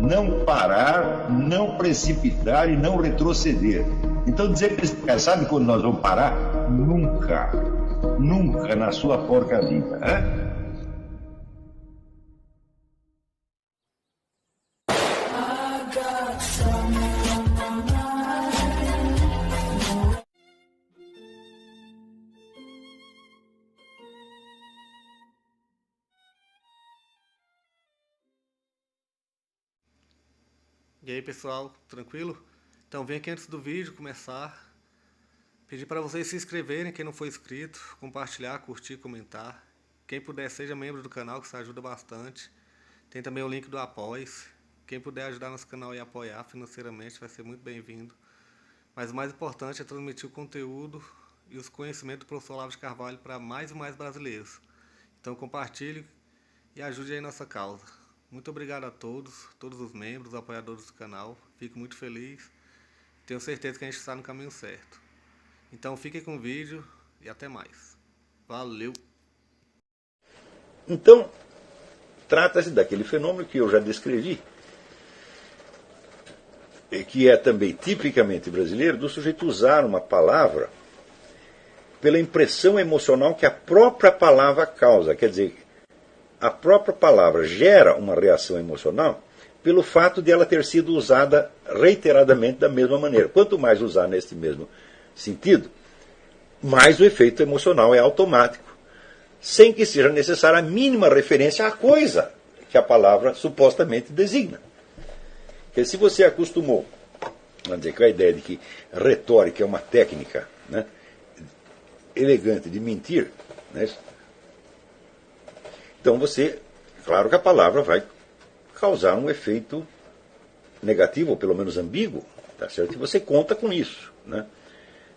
não parar, não precipitar e não retroceder. Então dizer para esse cara, sabe quando nós vamos parar? Nunca. Nunca na sua porca vida. Né? E aí pessoal, tranquilo? Então vem aqui antes do vídeo começar, pedir para vocês se inscreverem, quem não for inscrito, compartilhar, curtir, comentar. Quem puder seja membro do canal, que isso ajuda bastante. Tem também o link do Apoia-se. Quem puder ajudar nosso canal e apoiar financeiramente vai ser muito bem-vindo. Mas o mais importante é transmitir o conteúdo e os conhecimentos do professor Olavo de Carvalho para mais e mais brasileiros. Então compartilhe e ajude aí nossa causa. Muito obrigado a todos os membros, apoiadores do canal. Fico muito feliz. Tenho certeza que a gente está no caminho certo. Então fiquem com o vídeo e até mais. Valeu! Então, trata-se daquele fenômeno que eu já descrevi, e que é também tipicamente brasileiro, do sujeito usar uma palavra pela impressão emocional que a própria palavra causa. Quer dizer, a própria palavra gera uma reação emocional pelo fato de ela ter sido usada reiteradamente da mesma maneira. Quanto mais usar nesse mesmo sentido, mais o efeito emocional é automático, sem que seja necessária a mínima referência à coisa que a palavra supostamente designa. Porque se você acostumou, vamos dizer, com a ideia de que retórica é uma técnica, né, elegante de mentir, né, então você, claro que a palavra vai causar um efeito negativo, ou pelo menos ambíguo, tá certo? E você conta com isso. Né?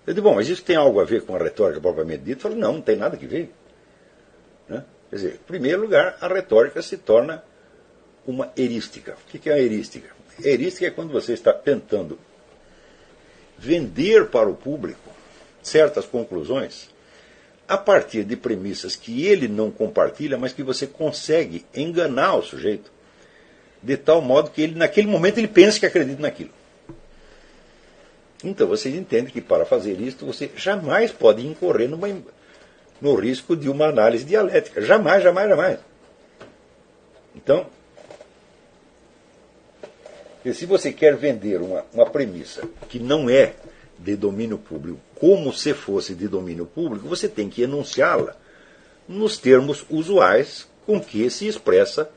Eu digo, bom, mas isso tem algo a ver com a retórica propriamente dita? Eu falo, não tem nada a ver. Né? Quer dizer, em primeiro lugar, a retórica se torna uma erística. O que é a erística? Erística é quando você está tentando vender para o público certas conclusões a partir de premissas que ele não compartilha, mas que você consegue enganar o sujeito de tal modo que ele, naquele momento, ele pensa que acredita naquilo. Então vocês entendem que para fazer isso você jamais pode incorrer no risco de uma análise dialética. Jamais, jamais, jamais. Então, se você quer vender uma premissa que não é de domínio público, como se fosse de domínio público, você tem que enunciá-la nos termos usuais com que se expressa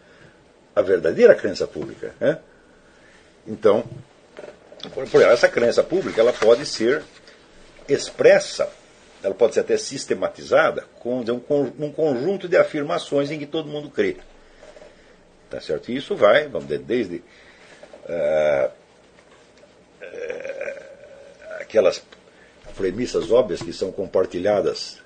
a verdadeira crença pública. Né? Então, por exemplo, essa crença pública ela pode ser expressa, ela pode ser até sistematizada com um conjunto de afirmações em que todo mundo crê. Tá certo? E isso vai, vamos dizer, desde aquelas premissas óbvias que são compartilhadas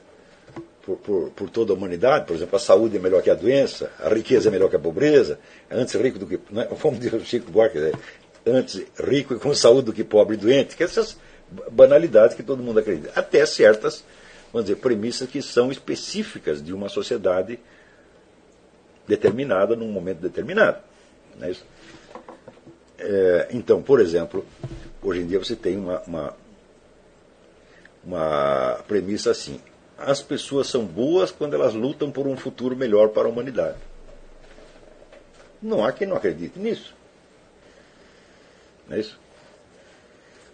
por toda a humanidade, por exemplo, a saúde é melhor que a doença, a riqueza é melhor que a pobreza, antes rico do que, né, como diz o Chico Buarque, antes rico e com saúde do que pobre e doente, que essas banalidades que todo mundo acredita, até certas, vamos dizer, premissas que são específicas de uma sociedade determinada num momento determinado. Não é isso? Então, por exemplo, hoje em dia você tem uma premissa assim: as pessoas são boas quando elas lutam por um futuro melhor para a humanidade. Não há quem não acredite nisso. Não é isso?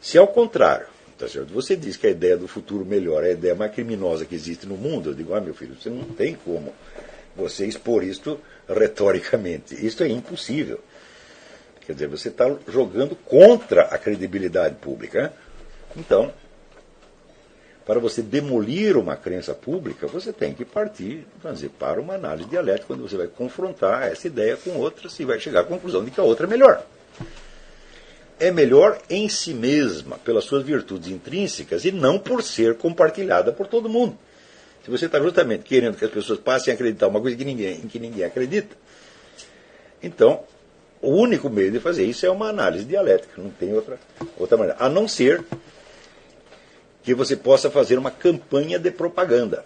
Se ao contrário, tá certo? Você diz que a ideia do futuro melhor é a ideia mais criminosa que existe no mundo, eu digo, meu filho, você não tem como você expor isto retoricamente. Isso é impossível. Quer dizer, você está jogando contra a credibilidade pública. Né? Então, para você demolir uma crença pública, você tem que partir, vamos dizer, para uma análise dialética, quando você vai confrontar essa ideia com outras e vai chegar à conclusão de que a outra é melhor. É melhor em si mesma, pelas suas virtudes intrínsecas, e não por ser compartilhada por todo mundo. Se você está justamente querendo que as pessoas passem a acreditar uma coisa em que ninguém acredita, então o único meio de fazer isso é uma análise dialética, não tem outra maneira. A não ser que você possa fazer uma campanha de propaganda,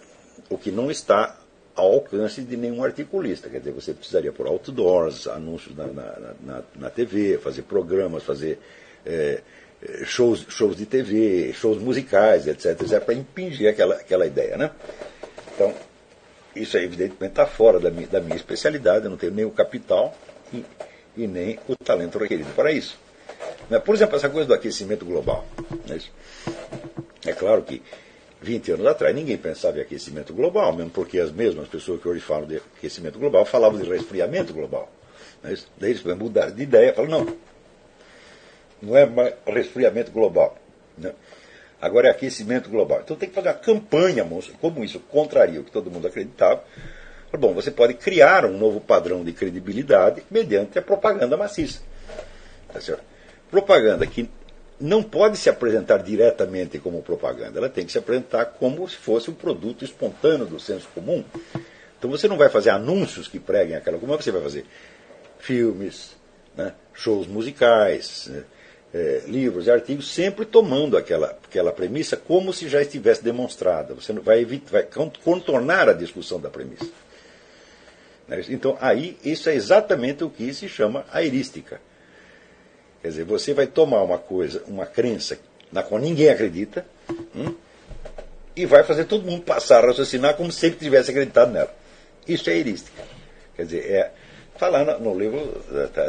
o que não está ao alcance de nenhum articulista. Quer dizer, você precisaria pôr outdoors, anúncios na TV, fazer programas, fazer shows de TV, shows musicais, etc., para impingir aquela ideia. Né? Então, isso evidentemente está fora da minha especialidade, eu não tenho nem o capital e nem o talento requerido para isso. Por exemplo, essa coisa do aquecimento global. É claro que 20 anos atrás ninguém pensava em aquecimento global, mesmo porque as mesmas pessoas que hoje falam de aquecimento global falavam de resfriamento global. Daí eles mudaram de ideia e falaram, não é mais resfriamento global. Agora é aquecimento global. Então tem que fazer uma campanha, como isso contraria o que todo mundo acreditava. Bom, você pode criar um novo padrão de credibilidade mediante a propaganda maciça. Tá certo? Propaganda que não pode se apresentar diretamente como propaganda, ela tem que se apresentar como se fosse um produto espontâneo do senso comum. Então você não vai fazer anúncios que preguem aquela coisa, você vai fazer filmes, né, shows musicais, livros e artigos, sempre tomando aquela premissa como se já estivesse demonstrada. Você vai contornar a discussão da premissa. Então, aí, isso é exatamente o que se chama a erística. Quer dizer, você vai tomar uma crença na qual ninguém acredita, e vai fazer todo mundo passar a raciocinar como se sempre tivesse acreditado nela. Isso é erística. Quer dizer, falar no livro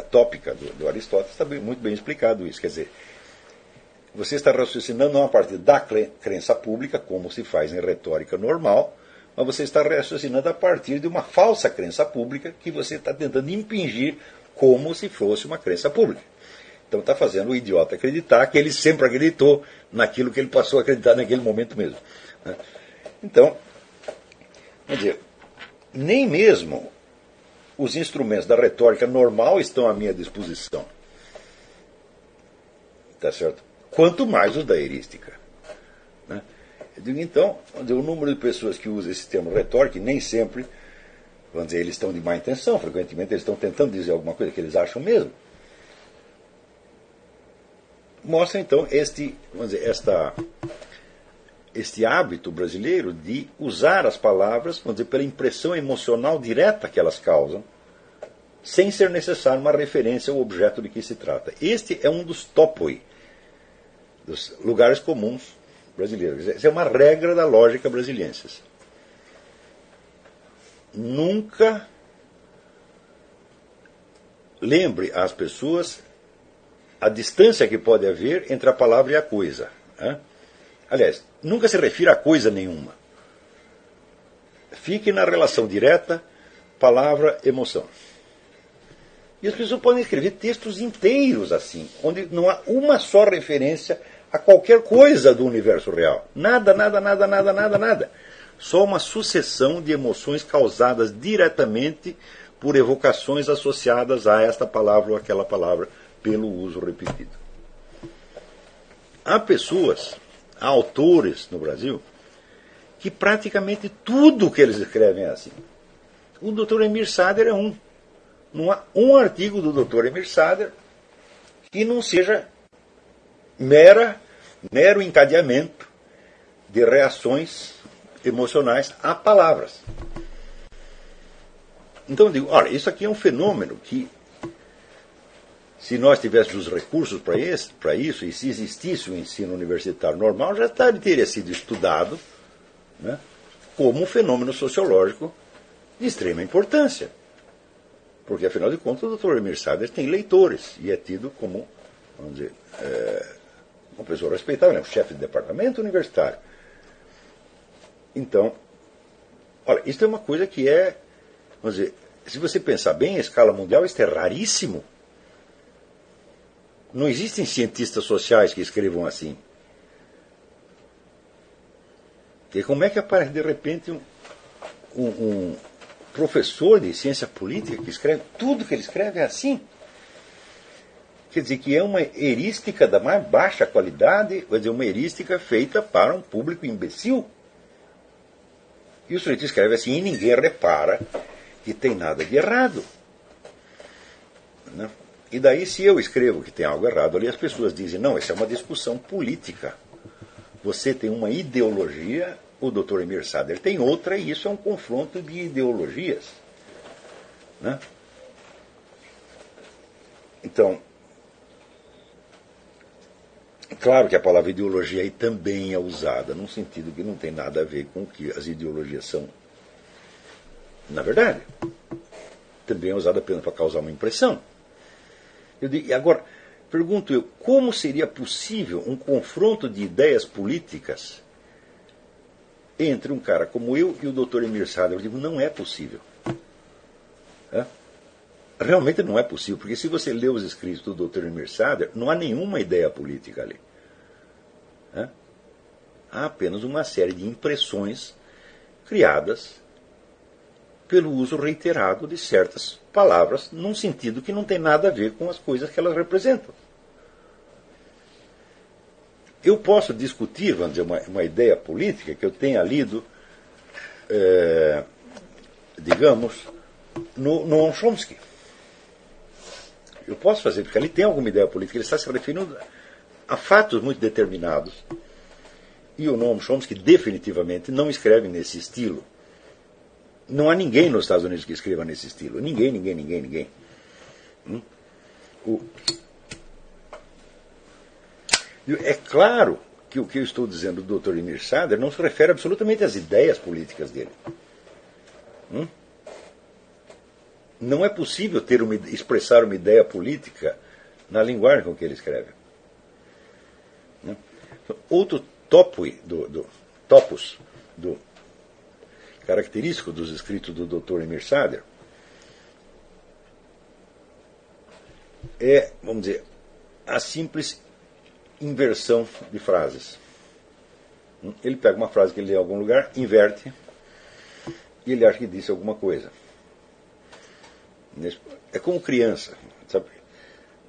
Tópica do Aristóteles está muito bem explicado isso. Quer dizer, você está raciocinando não a partir da crença pública, como se faz em retórica normal, mas você está raciocinando a partir de uma falsa crença pública que você está tentando impingir como se fosse uma crença pública. Então está fazendo o idiota acreditar que ele sempre acreditou naquilo que ele passou a acreditar naquele momento mesmo. Então, quer dizer, nem mesmo os instrumentos da retórica normal estão à minha disposição. Tá certo? Quanto mais os da erística. Eu digo, então, o número de pessoas que usam esse termo retórica, nem sempre, vamos dizer, eles estão de má intenção, frequentemente eles estão tentando dizer alguma coisa que eles acham mesmo. Mostra, então, este hábito brasileiro de usar as palavras, vamos dizer, pela impressão emocional direta que elas causam, sem ser necessário uma referência ao objeto de que se trata. Este é um dos topoi, dos lugares comuns brasileiros. Essa é uma regra da lógica brasiliensis. Nunca lembre às pessoas a distância que pode haver entre a palavra e a coisa. Aliás, nunca se refira a coisa nenhuma. Fique na relação direta, palavra-emoção. E as pessoas podem escrever textos inteiros assim, onde não há uma só referência a qualquer coisa do universo real. Nada, nada, nada, nada, nada, nada. Só uma sucessão de emoções causadas diretamente por evocações associadas a esta palavra ou aquela palavra pelo uso repetido. Há pessoas, há autores no Brasil, que praticamente tudo que eles escrevem é assim. O Dr. Emir Sader é um. Não há um artigo do Dr. Emir Sader que não seja mero encadeamento de reações emocionais a palavras. Então eu digo, olha, isso aqui é um fenômeno que, se nós tivéssemos os recursos para isso, e se existisse o ensino universitário normal, já teria sido estudado, né, como um fenômeno sociológico de extrema importância. Porque, afinal de contas, o Dr. Emir Sader tem leitores e é tido como, vamos dizer, uma pessoa respeitável, né, um chefe de departamento universitário. Então, olha, isso é uma coisa que vamos dizer, se você pensar bem, a escala mundial, isso é raríssimo. Não existem cientistas sociais que escrevam assim. E como é que aparece, de repente, um professor de ciência política que escreve tudo que ele escreve é assim? Quer dizer, que é uma erística da mais baixa qualidade, quer dizer, uma erística feita para um público imbecil. E o sujeito escreve assim e ninguém repara que tem nada de errado. Né? E daí, se eu escrevo que tem algo errado ali, as pessoas dizem, não, isso é uma discussão política. Você tem uma ideologia o Dr. Emir Sader tem outra, e isso é um confronto de ideologias. Né? Então, claro que a palavra ideologia aí também é usada, num sentido que não tem nada a ver com o que as ideologias são. Na verdade, também é usada apenas para causar uma impressão. E agora, pergunto eu, como seria possível um confronto de ideias políticas entre um cara como eu e o Dr. Emir Sader? Eu digo, não é possível. É? Realmente não é possível, porque se você lê os escritos do Dr. Emir Sader, não há nenhuma ideia política ali. É? Há apenas uma série de impressões criadas pelo uso reiterado de certas palavras, num sentido que não tem nada a ver com as coisas que elas representam. Eu posso discutir, vamos dizer, uma ideia política que eu tenha lido, digamos, no Noam Chomsky. Eu posso fazer, porque ali tem alguma ideia política, ele está se referindo a fatos muito determinados. E o Noam Chomsky definitivamente não escreve nesse estilo. Não há ninguém nos Estados Unidos que escreva nesse estilo. Ninguém. É claro que o que eu estou dizendo do Dr. Emir Sader não se refere absolutamente às ideias políticas dele. Não é possível expressar uma ideia política na linguagem com que ele escreve. Outro topos característico dos escritos do Dr. Emir Sader é, vamos dizer, a simples inversão de frases. Ele pega uma frase que ele lê em algum lugar, inverte, e ele acha que disse alguma coisa. É como criança, sabe?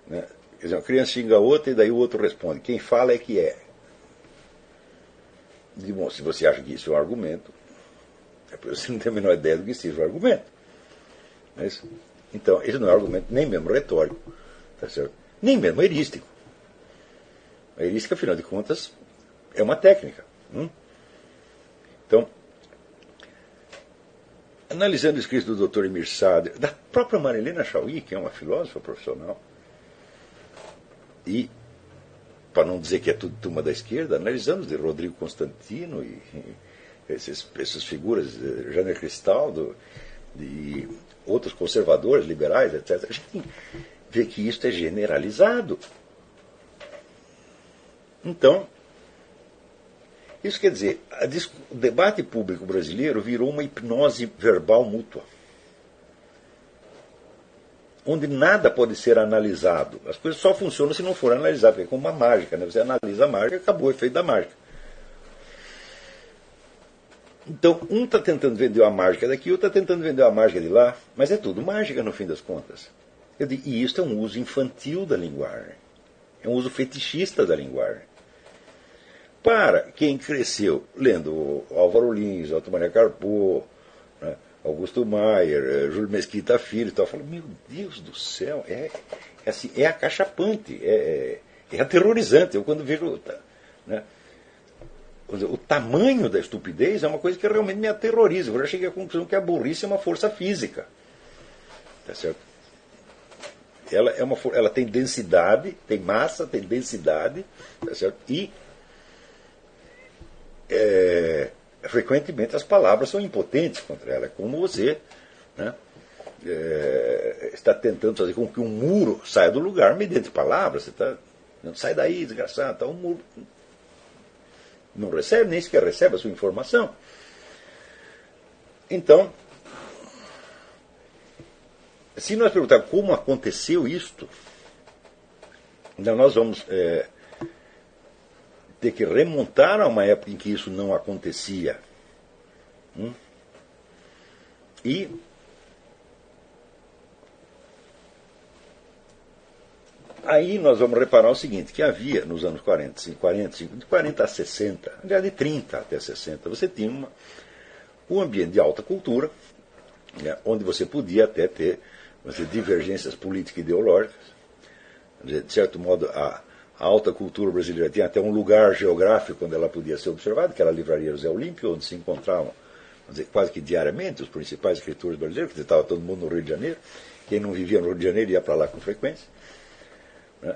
Quer dizer, uma criança xinga a outra e daí o outro responde. Quem fala é que é. E, bom, se você acha que isso é um argumento, é porque você não tem a menor ideia do que seja um argumento. Então, esse não é um argumento nem mesmo retórico, tá certo? Nem mesmo erístico. A erística, afinal de contas, é uma técnica. Então, analisando o escrito do Dr. Emir Sader, da própria Marilena Chauí, que é uma filósofa profissional, e, para não dizer que é tudo turma da esquerda, analisando de Rodrigo Constantino e essas figuras, Janer Cristaldo, e outros conservadores, liberais, etc., a gente vê que isso é generalizado. Então, isso quer dizer, o debate público brasileiro virou uma hipnose verbal mútua, onde nada pode ser analisado. As coisas só funcionam se não for analisado, porque é como uma mágica, né? Você analisa a mágica e acabou o efeito da mágica. Então, um está tentando vender a mágica daqui, outro está tentando vender a mágica de lá, mas é tudo mágica no fim das contas. E isso é um uso infantil da linguagem, é um uso fetichista da linguagem. Para quem cresceu lendo Álvaro Lins, Otto Maria Carpo, né, Augusto Maier, Júlio Mesquita Filho, eu falo, meu Deus do céu, assim, é acachapante, é aterrorizante. Eu quando vejo, né, o tamanho da estupidez é uma coisa que realmente me aterroriza. Eu já cheguei à conclusão que a burrice é uma força física. Tá certo? Ela tem densidade, tem massa, tem densidade, tá certo? E frequentemente as palavras são impotentes contra ela. É como você, né, está tentando fazer com que um muro saia do lugar mediante palavras. Você está, não sai daí, desgraçado. Então, o muro não recebe, nem sequer recebe a sua informação. Então, se nós perguntarmos como aconteceu isto, então nós vamos ter que remontar a uma época em que isso não acontecia. E aí nós vamos reparar o seguinte, que havia nos anos 40, de 40 a 60, aliás, de 30 até 60, você tinha um ambiente de alta cultura, né, onde você podia até ter divergências políticas e ideológicas. De certo modo, A alta cultura brasileira tinha até um lugar geográfico onde ela podia ser observada, que era a Livraria José Olímpio, onde se encontravam, vamos dizer, quase que diariamente os principais escritores brasileiros, porque estava todo mundo no Rio de Janeiro. Quem não vivia no Rio de Janeiro ia para lá com frequência. Né?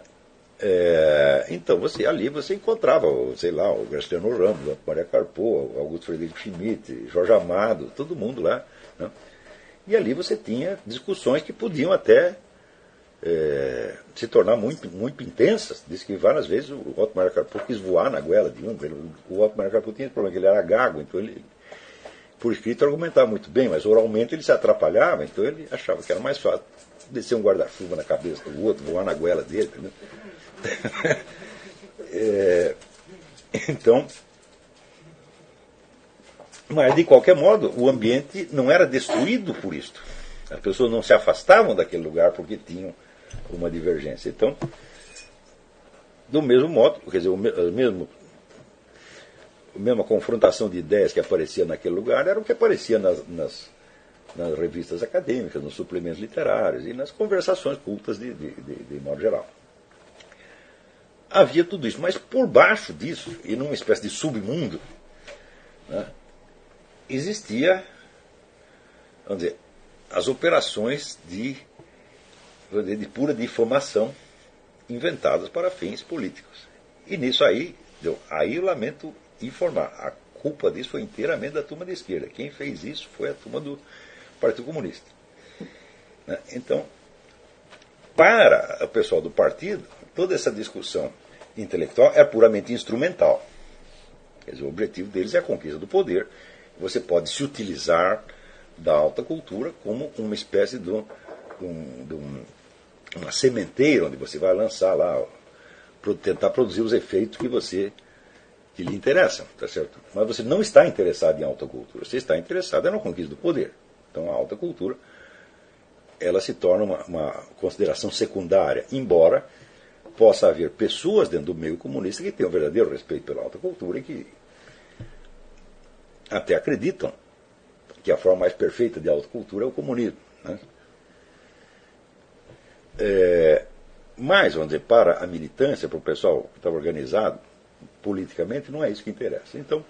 Então ali você encontrava, sei lá, o Graciliano Ramos, o Maria Carpo, o Augusto Frederico Schmidt, Jorge Amado, todo mundo lá. Né? E ali você tinha discussões que podiam até se tornar muito, muito intensas. Diz que várias vezes o Otto Maria Carpo quis voar na goela de um. O Otto Maria Carpo tinha esse problema, que ele era gago, então ele, por escrito, argumentava muito bem, mas oralmente ele se atrapalhava, então ele achava que era mais fácil descer um guarda-chuva na cabeça do outro, voar na goela dele, entendeu? Então, mas de qualquer modo, o ambiente não era destruído por isto. As pessoas não se afastavam daquele lugar porque tinham uma divergência. Então, do mesmo modo, quer dizer, a mesma confrontação de ideias que aparecia naquele lugar era o que aparecia nas revistas acadêmicas, nos suplementos literários e nas conversações cultas de modo geral. Havia tudo isso, mas por baixo disso, e numa espécie de submundo, né, existia, vamos dizer, as operações de pura difamação inventadas para fins políticos. E nisso aí eu lamento informar, a culpa disso foi inteiramente da turma da esquerda. Quem fez isso foi a turma do Partido Comunista. Então, para o pessoal do partido, toda essa discussão intelectual é puramente instrumental. Quer dizer, o objetivo deles é a conquista do poder. Você pode se utilizar da alta cultura como uma espécie de uma sementeira onde você vai lançar lá, tentar produzir os efeitos que lhe interessam, tá certo? Mas você não está interessado em alta cultura, você está interessado na conquista do poder. Então a alta cultura ela se torna uma consideração secundária, embora possa haver pessoas dentro do meio comunista que tenham um verdadeiro respeito pela alta cultura e que até acreditam que a forma mais perfeita de alta cultura é o comunismo. Né? Mas, vamos dizer, para a militância, para o pessoal que está organizado politicamente, não é isso que interessa. Então,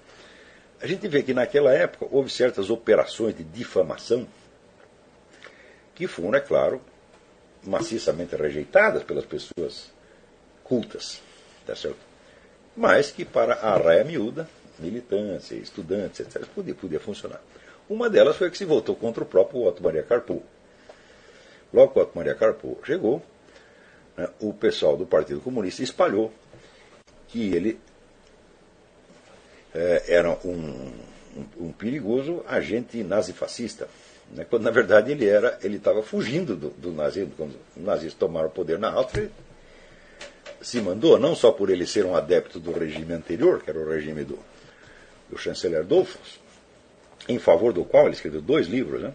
a gente vê que naquela época houve certas operações de difamação que foram, é claro, maciçamente rejeitadas pelas pessoas cultas, tá certo? Mas que para a raia miúda, militância, estudantes, etc., podia funcionar. Uma delas foi a que se voltou contra o próprio Otto Maria Carpo. Logo que o Otto Maria Carpo chegou, né, o pessoal do Partido Comunista espalhou que ele era um perigoso agente nazifascista, né, quando na verdade ele estava fugindo do nazismo. Quando os nazistas tomaram o poder na Áustria, ele se mandou, não só por ele ser um adepto do regime anterior, que era o regime do chanceler Dollfuss, em favor do qual ele escreveu 2 livros, né,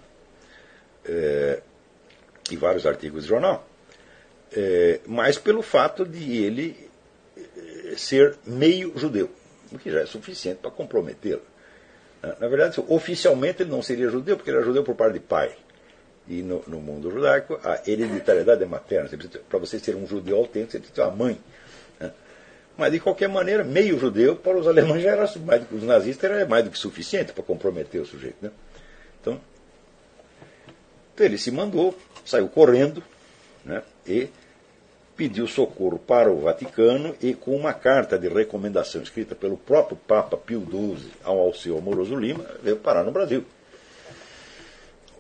e vários artigos de jornal, mas pelo fato de ele ser meio judeu, o que já é suficiente para comprometê-lo. Na verdade, oficialmente ele não seria judeu, porque ele era judeu por parte de pai. E no mundo judaico, a hereditariedade é materna. Para você ser um judeu autêntico, você precisa ter uma mãe. Né? Mas, de qualquer maneira, meio judeu, para os alemães já era mais do que os nazistas, era mais do que suficiente para comprometer o sujeito. Né? Então, ele se mandou, saiu correndo, né, e pediu socorro para o Vaticano e com uma carta de recomendação escrita pelo próprio Papa Pio XII ao Alceu Amoroso Lima, veio parar no Brasil.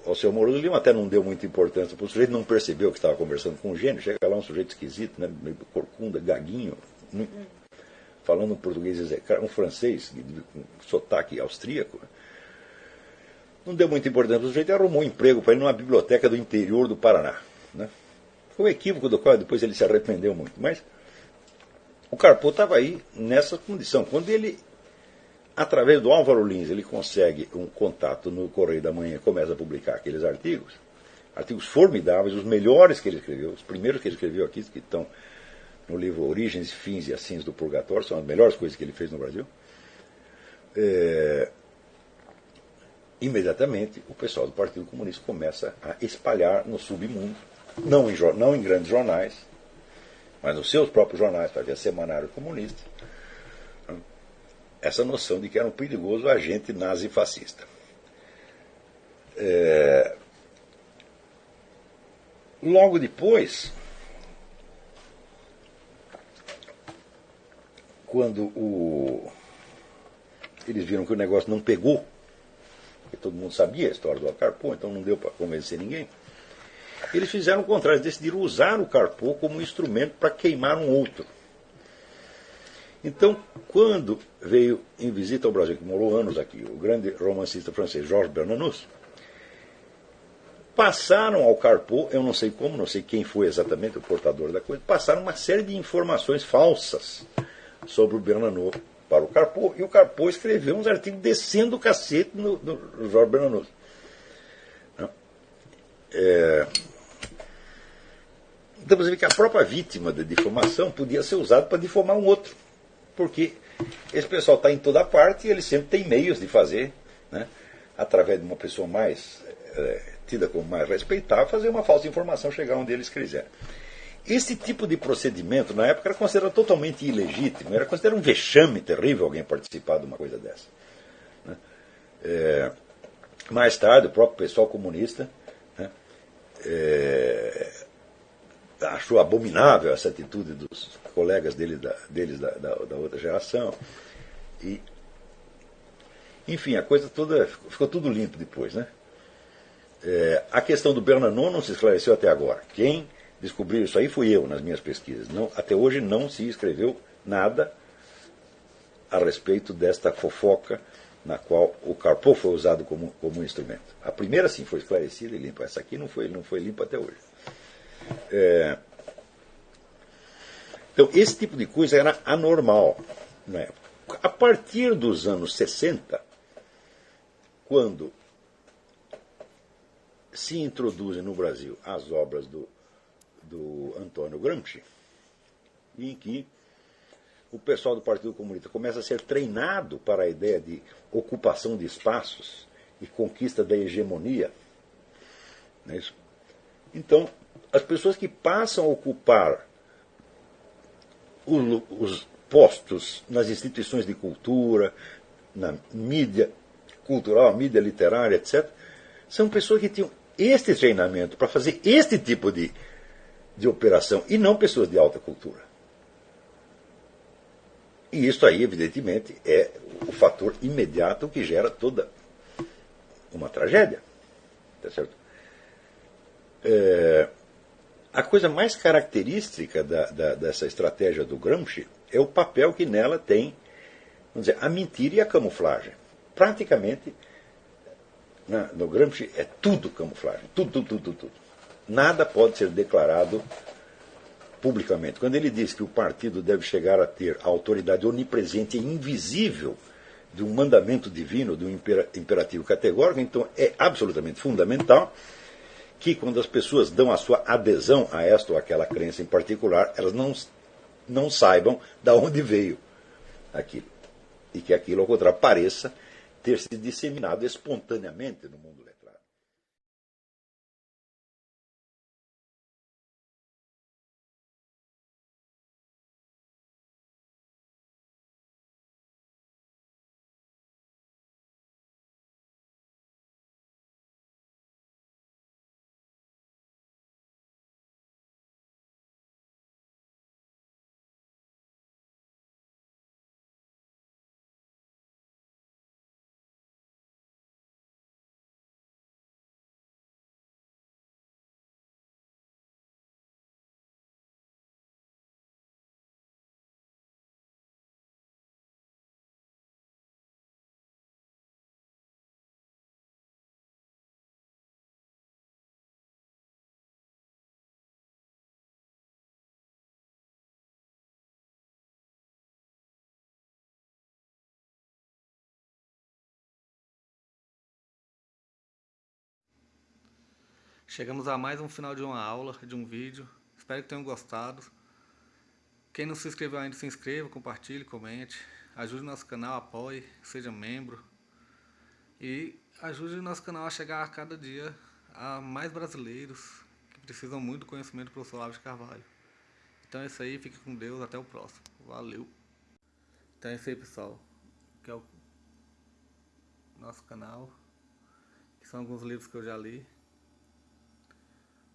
O Alceu Amoroso Lima até não deu muita importância para o sujeito, não percebeu que estava conversando com um gênio, chega lá um sujeito esquisito, né, meio corcunda, gaguinho, falando um português, um francês, com sotaque austríaco. Não deu muita importância para o sujeito e arrumou um emprego para ele numa biblioteca do interior do Paraná. Né? Foi um equívoco do qual depois ele se arrependeu muito. Mas o Carpo estava aí nessa condição. Quando ele, através do Álvaro Lins, ele consegue um contato no Correio da Manhã e começa a publicar aqueles artigos formidáveis, os melhores que ele escreveu, os primeiros que ele escreveu aqui, que estão no livro Origens, Fins e Assins do Purgatório, são as melhores coisas que ele fez no Brasil. Imediatamente o pessoal do Partido Comunista começa a espalhar no submundo, não em grandes jornais, mas nos seus próprios jornais, para ver Semanário Comunista, essa noção de que era um perigoso agente nazi-fascista. Logo depois, quando eles viram que o negócio não pegou, porque todo mundo sabia a história do Carpo, então não deu para convencer ninguém, eles fizeram o contrário, decidiram usar o Carpo como instrumento para queimar um outro. Então, quando veio em visita ao Brasil, que morou anos aqui, o grande romancista francês Georges Bernanos, passaram ao Carpo, eu não sei como, não sei quem foi exatamente o portador da coisa, passaram uma série de informações falsas sobre o Bernanos para o Carpo, e o Carpo escreveu uns artigos descendo o cacete no Georges Bernanos. Então você vê que a própria vítima da difamação podia ser usada para difamar um outro, porque esse pessoal está em toda parte e ele sempre tem meios de fazer, né, através de uma pessoa mais tida como mais respeitável, fazer uma falsa informação chegar onde eles quiserem. Esse tipo de procedimento, na época, era considerado totalmente ilegítimo, era considerado um vexame terrível alguém participar de uma coisa dessa. Né? Mais tarde, o próprio pessoal comunista, né, achou abominável essa atitude dos colegas deles da outra geração. E, enfim, a coisa toda ficou tudo limpo depois. Né? A questão do Bernanos não se esclareceu até agora. Quem descobriu isso aí fui eu nas minhas pesquisas. Não, até hoje não se escreveu nada a respeito desta fofoca na qual o Carpo foi usado como instrumento. A primeira sim foi esclarecida e limpa. Essa aqui não foi limpa até hoje. Então esse tipo de coisa era anormal na época. A partir dos anos 60, quando se introduzem no Brasil as obras do Antônio Gramsci, em que o pessoal do Partido Comunista começa a ser treinado para a ideia de ocupação de espaços e conquista da hegemonia. Não é isso? Então, as pessoas que passam a ocupar os postos nas instituições de cultura, na mídia cultural, mídia literária, etc., são pessoas que tinham este treinamento para fazer este tipo de operação, e não pessoas de alta cultura. E isso aí, evidentemente, é o fator imediato que gera toda uma tragédia. Tá certo? A coisa mais característica dessa estratégia do Gramsci é o papel que nela tem, vamos dizer, a mentira e a camuflagem. Praticamente, no Gramsci é tudo camuflagem. Tudo. Nada pode ser declarado publicamente. Quando ele diz que o partido deve chegar a ter a autoridade onipresente e invisível de um mandamento divino, de um imperativo categórico, então é absolutamente fundamental que quando as pessoas dão a sua adesão a esta ou aquela crença em particular, elas não saibam de onde veio aquilo. E que aquilo, ao contrário, pareça ter se disseminado espontaneamente no mundo letrado. Chegamos a mais um final de uma aula, de um vídeo. Espero que tenham gostado. Quem não se inscreveu ainda, se inscreva, compartilhe, comente. Ajude o nosso canal, apoie, seja membro. E ajude o nosso canal a chegar a cada dia a mais brasileiros que precisam muito do conhecimento do professor Olavo de Carvalho. Então é isso aí, fique com Deus, até o próximo. Valeu! Então é isso aí, pessoal, que é o nosso canal, que são alguns livros que eu já li.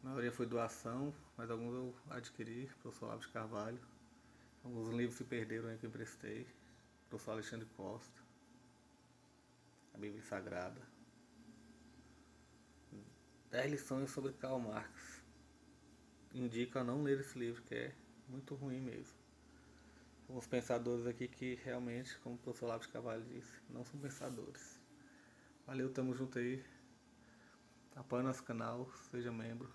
A maioria foi doação, mas alguns eu adquiri, professor Olavo de Carvalho. Alguns livros se perderam aí que eu emprestei, professor Alexandre Costa, a Bíblia Sagrada. 10 lições sobre Karl Marx. Indico a não ler esse livro, que é muito ruim mesmo. Alguns pensadores aqui que realmente, como o professor Olavo de Carvalho disse, não são pensadores. Valeu, tamo junto aí. Apoie nosso canal, seja membro.